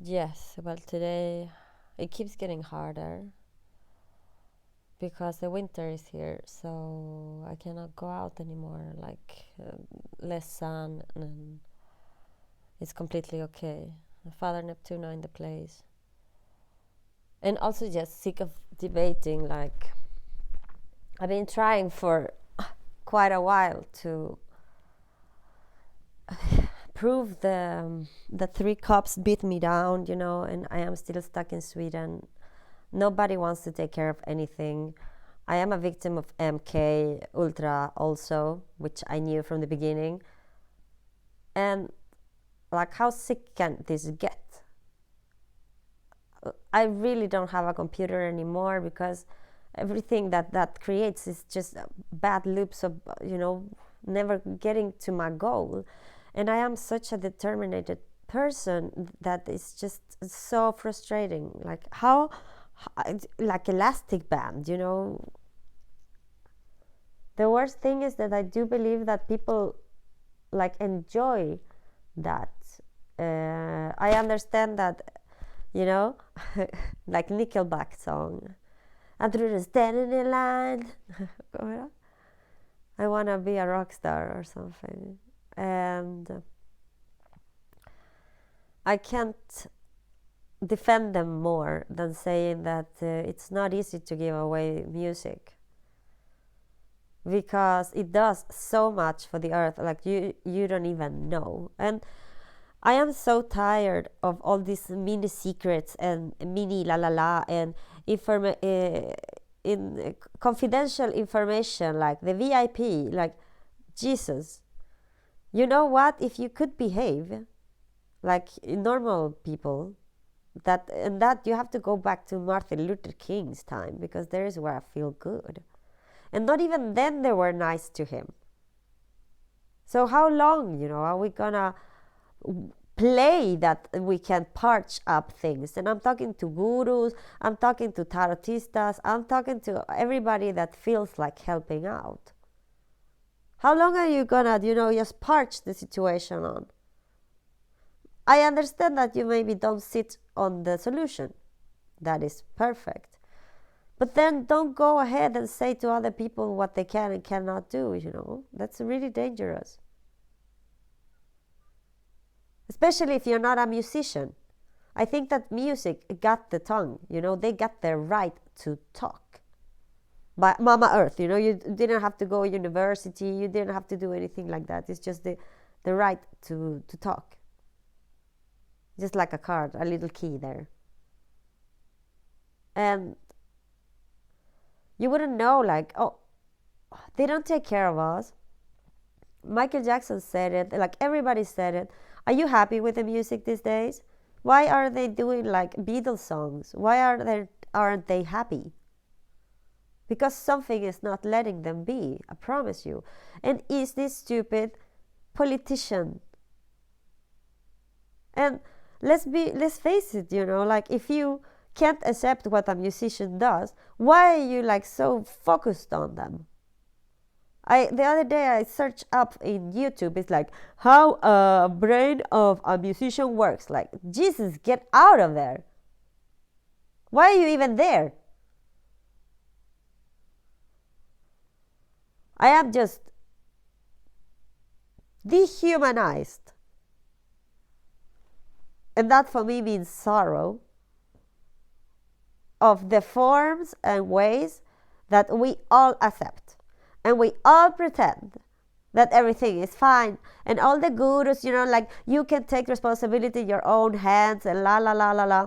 Yes, well, today it keeps getting harder because the winter is here, so I cannot go out anymore. Less sun, and it's completely okay. Father Neptuna in the place, and also just sick of debating. Like, I've been trying for quite a while to prove the three cups beat me down, and I am still stuck in Sweden. Nobody wants to take care of anything. I am a victim of MK Ultra also, which I knew from the beginning. And like, how sick can this get? I really don't have a computer anymore because everything that creates is just bad loops of, never getting to my goal. And I am such a determined person that it's just so frustrating. Like elastic band, The worst thing is that I do believe that people like enjoy that. I understand that, like Nickelback song. I threw the standing in line. I wanna be a rock star or something, and I can't defend them more than saying that it's not easy to give away music, because it does so much for the earth, like you don't even know. And I am so tired of all these mini secrets and mini la la la and in confidential information, like the VIP, like Jesus. You know what? If you could behave like normal people, that you have to go back to Martin Luther King's time, because there is where I feel good. And not even then they were nice to him. So how long, are we gonna play that we can parch up things? And I'm talking to gurus, I'm talking to tarotistas, I'm talking to everybody that feels like helping out. How long are you gonna, just parch the situation on? I understand that you maybe don't sit on the solution. That is perfect. But then don't go ahead and say to other people what they can and cannot do, That's really dangerous. Especially if you're not a musician. I think that music got the tongue, they got the right to talk. By Mama Earth, you didn't have to go to university, you didn't have to do anything like that. It's just the right to talk. Just like a card, a little key there. And you wouldn't know, like, oh, they don't take care of us. Michael Jackson said it, like everybody said it. Are you happy with the music these days? Why are they doing like Beatles songs? Why aren't they happy? Because something is not letting them be, I promise you. And is this stupid politician? And let's face it, like, if you can't accept what a musician does, why are you like so focused on them? The other day I searched up in YouTube, it's like how a brain of a musician works. Like, Jesus, get out of there. Why are you even there? I am just dehumanized. And that for me means sorrow of the forms and ways that we all accept. And we all pretend that everything is fine. And all the gurus, like, you can take responsibility in your own hands and la la la la la.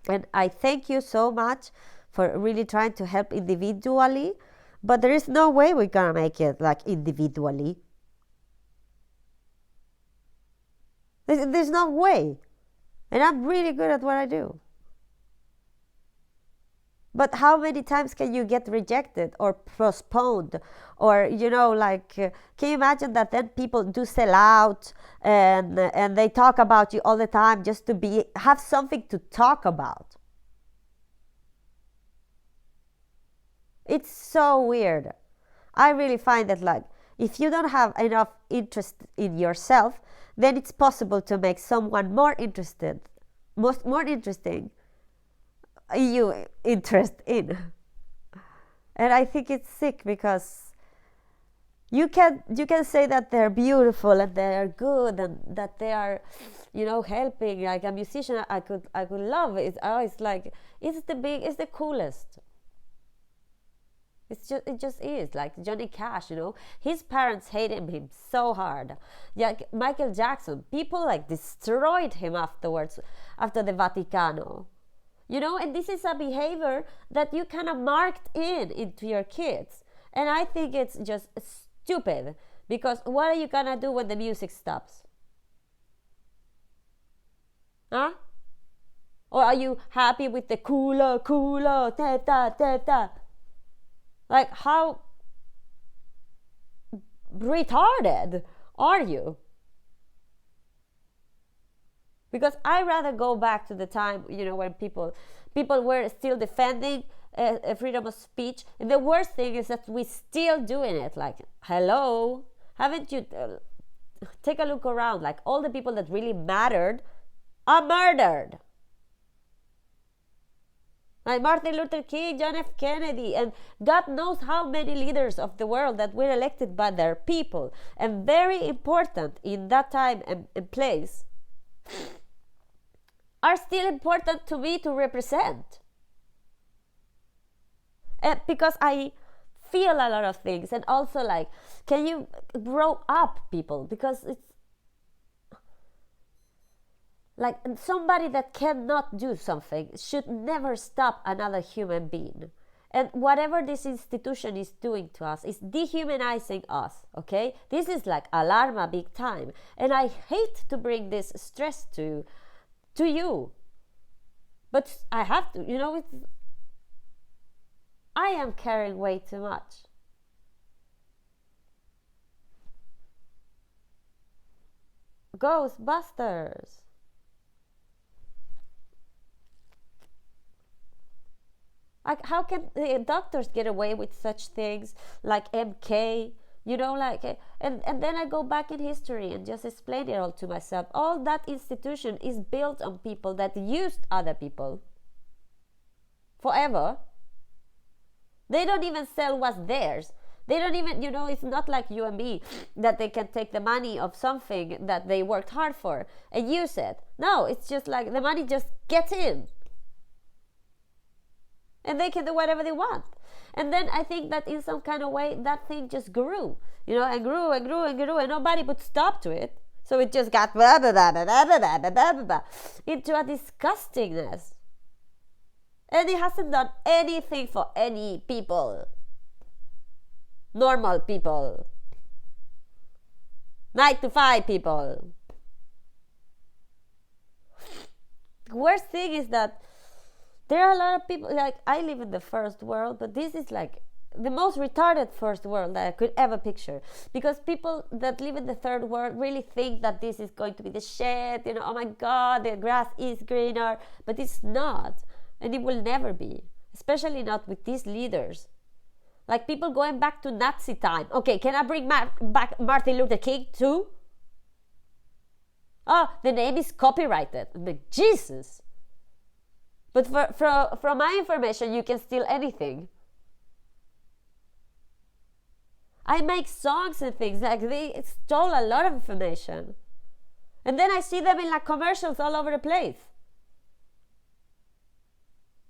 And I thank you so much for really trying to help individually. But there is no way we're gonna make it like individually. There's no way. And I'm really good at what I do. But how many times can you get rejected or postponed? Or, can you imagine that then people do sell out and they talk about you all the time just to have something to talk about? It's so weird. I really find that, like, if you don't have enough interest in yourself, then it's possible to make someone more interested more interesting you interest in. And I think it's sick because you can say that they're beautiful and they're good and that they are, helping. Like a musician, I could love it. It's like it's the coolest. It just is like Johnny Cash. His parents hated him so hard. Yeah, Michael Jackson. People like destroyed him afterwards after the Vaticano. And this is a behavior that you kind of marked into your kids. And I think it's just stupid, because what are you gonna do when the music stops? Huh? Or are you happy with the culo, ta, ta, ta? Like, how retarded are you? Because I rather go back to the time, when people were still defending freedom of speech. And the worst thing is that we're still doing it. Like, hello, haven't you take a look around? Like, all the people that really mattered are murdered. Like Martin Luther King, John F. Kennedy, and God knows how many leaders of the world that were elected by their people, and very important in that time and place, are still important to me to represent. Because I feel a lot of things, and also like, can you grow up, people? Because it's like somebody that cannot do something should never stop another human being. And whatever this institution is doing to us is dehumanizing us, okay? This is like alarma big time. And I hate to bring this stress to you. But I have to, I am carrying way too much. Ghostbusters. Like, how can the doctors get away with such things like MK? And then I go back in history and just explain it all to myself. All that institution is built on people that used other people forever. They don't even sell what's theirs. They don't even, it's not like you and me that they can take the money of something that they worked hard for and use it. No, it's just like the money just gets in. And they can do whatever they want. And then I think that in some kind of way, that thing just grew, and grew and grew and grew, and nobody put stop to it. So it just got blah, blah, blah, blah, blah, blah, blah, blah, blah, into a disgustingness. And it hasn't done anything for any people. Normal people. 9 to 5 people. The worst thing is that there are a lot of people, like, I live in the first world, but this is like the most retarded first world that I could ever picture. Because people that live in the third world really think that this is going to be the shit, oh my God, the grass is greener. But it's not. And it will never be. Especially not with these leaders. Like people going back to Nazi time. Okay, can I bring back Martin Luther King too? Oh, the name is copyrighted. I'm like, Jesus. But from my information, you can steal anything. I make songs and things, like they stole a lot of information. And then I see them in like commercials all over the place.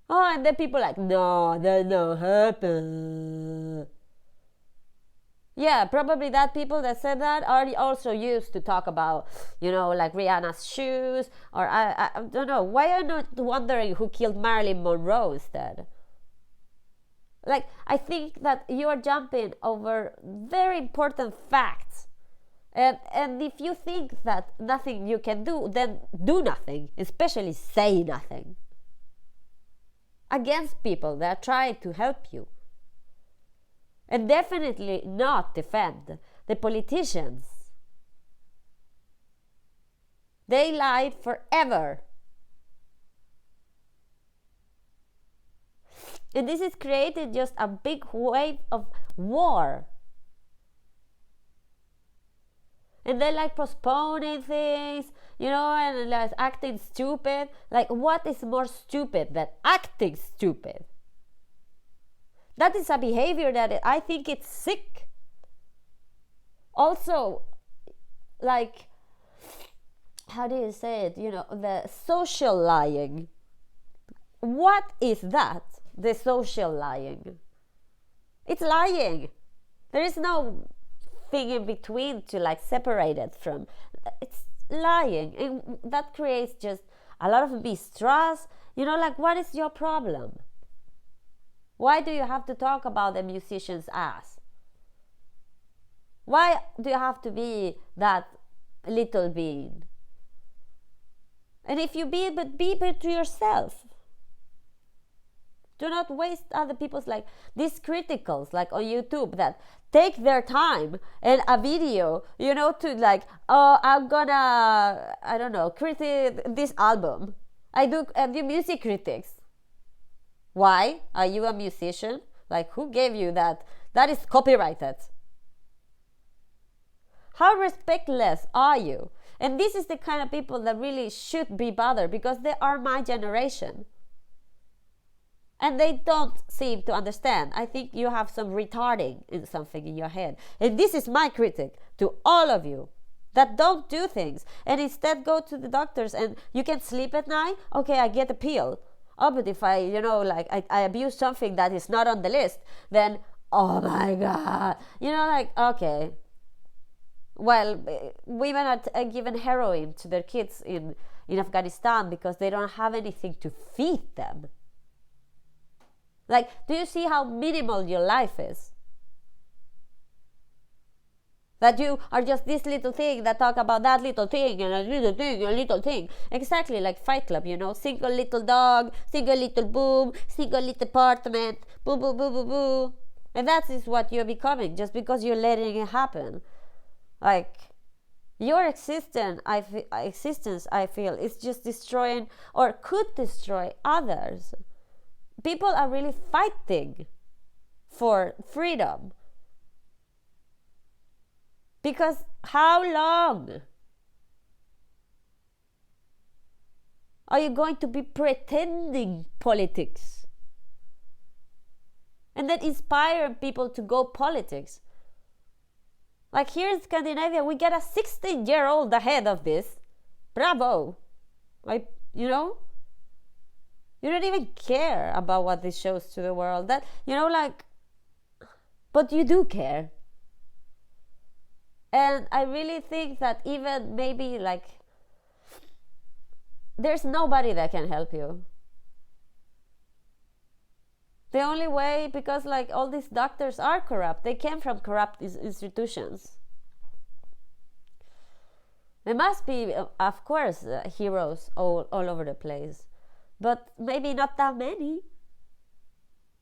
Oh, and then people like, no, that don't happen. Yeah, probably that people that said that are also used to talk about, like Rihanna's shoes, or I don't know. Why are you not wondering who killed Marilyn Monroe instead? Like, I think that you are jumping over very important facts. And if you think that nothing you can do, then do nothing, especially say nothing. Against people that are trying to help you. And definitely not defend the politicians. They lied forever. And this has created just a big wave of war. And they like postponing things, you know, and like acting stupid. Like, what is more stupid than acting stupid? That is a behavior that I think it's sick. Also, like, how do you say it? You know, the social lying. What is that? The social lying. It's lying. There is no thing in between to like separate it from. It's lying. And that creates just a lot of mistrust. You know, like, what is your problem? Why do you have to talk about the musician's ass? Why do you have to be that little being? And if you be it to yourself. Do not waste other people's, like, these criticals, like on YouTube, that take their time and a video, you know, to like, oh, I'm gonna, I don't know, critique this album. I do music critics. Why? Are you a musician? Like, who gave you that? That is copyrighted. How respectless are you? And this is the kind of people that really should be bothered, because they are my generation. And they don't seem to understand. I think you have some retarding in something in your head. And this is my critic to all of you that don't do things and instead go to the doctors and you can sleep at night. Okay, I get a pill. Oh, but if I, you know, like I abuse something that is not on the list, then, oh my God, you know, like, okay. Well, women are given heroin to their kids in Afghanistan because they don't have anything to feed them. Like, do you see how minimal your life is? That you are just this little thing that talk about that little thing and a little thing and a little thing. Exactly like Fight Club, you know, single little dog, single little boom, single little apartment, boo, boo, boo, boo, boo. And that is what you're becoming just because you're letting it happen. Like, your existence, I feel, is just destroying or could destroy others. People are really fighting for freedom. Because how long are you going to be pretending politics? And then inspire people to go politics. Like here in Scandinavia, we get a 16-year-old ahead of this. Bravo. Like, you know, you don't even care about what this shows to the world. That, you know, like, but you do care. And I really think that even maybe like there's nobody that can help you. The only way, because like all these doctors are corrupt. They came from corrupt institutions. There must be, of course, heroes all over the place. But maybe not that many.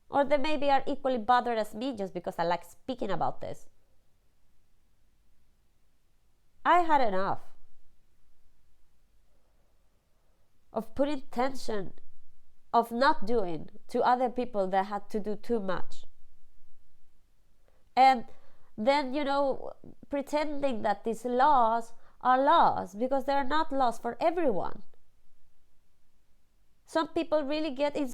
Or they maybe are equally bothered as me just because I like speaking about this. I had enough of putting tension, of not doing to other people that had to do too much. And then, you know, pretending that these laws are laws, because they are not laws for everyone. Some people really get